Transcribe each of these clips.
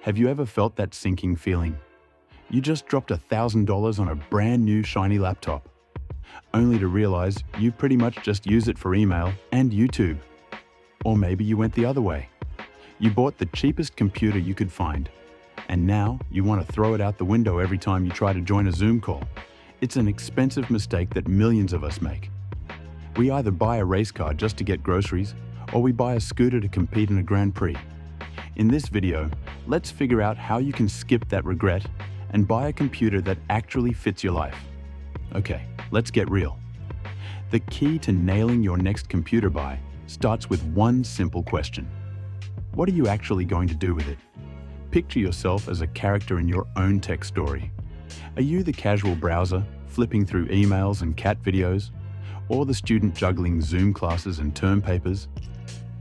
Have you ever felt that sinking feeling? You just dropped $1,000 on a brand new shiny laptop, only to realize you pretty much just use it for email and YouTube. Or maybe you went the other way. You bought the cheapest computer you could find, and now you want to throw it out the window every time you try to join a Zoom call. It's an expensive mistake that millions of us make. We either buy a race car just to get groceries, or we buy a scooter to compete in a Grand Prix. In this video, let's figure out how you can skip that regret and buy a computer that actually fits your life. Okay, let's get real. The key to nailing your next computer buy starts with one simple question. What are you actually going to do with it? Picture yourself as a character in your own tech story. Are you the casual browser, flipping through emails and cat videos? Or the student juggling Zoom classes and term papers?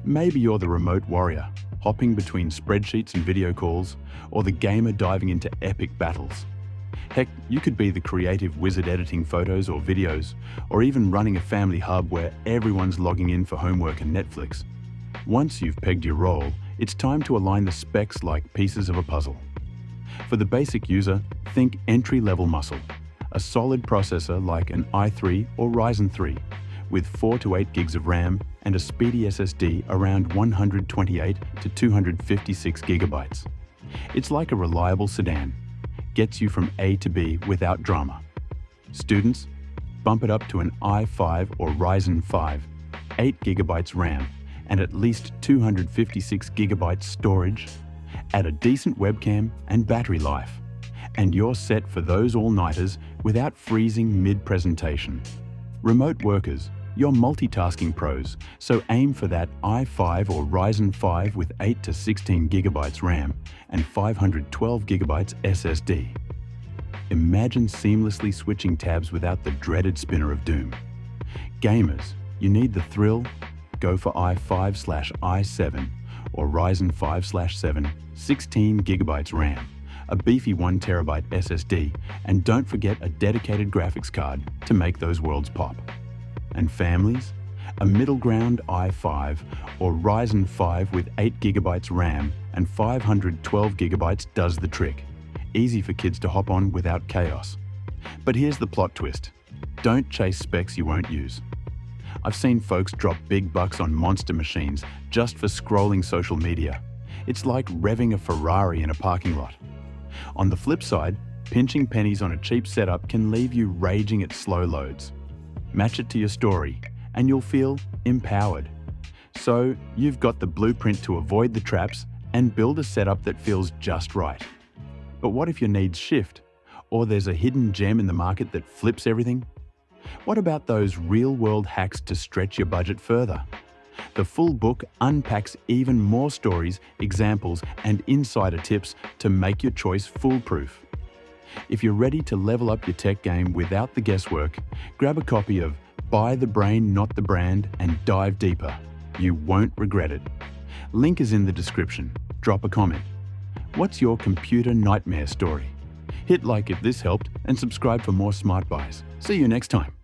Maybe you're the remote warrior, hopping between spreadsheets and video calls, or the gamer diving into epic battles. Heck, you could be the creative wizard editing photos or videos, or even running a family hub where everyone's logging in for homework and Netflix. Once you've pegged your role, it's time to align the specs like pieces of a puzzle. For the basic user, think entry-level muscle, a solid processor like an i3 or Ryzen 3, with 4 to 8 gigs of RAM and a speedy SSD around 128 to 256 gigabytes. It's like a reliable sedan, gets you from A to B without drama. Students, bump it up to an i5 or Ryzen 5, 8 gigabytes RAM, and at least 256 gigabytes storage, add a decent webcam and battery life, and you're set for those all-nighters without freezing mid-presentation. Remote workers, you're multitasking pros, so aim for that i5 or Ryzen 5 with 8 to 16 gigabytes RAM and 512 gigabytes SSD. Imagine seamlessly switching tabs without the dreaded spinner of doom. Gamers, you need the thrill? Go for i5/i7 or Ryzen 5/7, 16 gigabytes RAM, a beefy 1 terabyte SSD, and don't forget a dedicated graphics card to make those worlds pop. And families, a middle ground i5 or Ryzen 5 with 8 gigabytes RAM and 512 gigabytes does the trick. Easy for kids to hop on without chaos. But here's the plot twist. Don't chase specs you won't use. I've seen folks drop big bucks on monster machines just for scrolling social media. It's like revving a Ferrari in a parking lot. On the flip side, pinching pennies on a cheap setup can leave you raging at slow loads. Match it to your story, and you'll feel empowered. So, you've got the blueprint to avoid the traps and build a setup that feels just right. But what if your needs shift, or there's a hidden gem in the market that flips everything? What about those real-world hacks to stretch your budget further? The full book unpacks even more stories, examples, and insider tips to make your choice foolproof. If you're ready to level up your tech game without the guesswork, grab a copy of Buy the Brain, Not the Brand, and dive deeper. You won't regret it. Link is in the description. Drop a comment. What's your computer nightmare story? Hit like if this helped and subscribe for more smart buys. See you next time.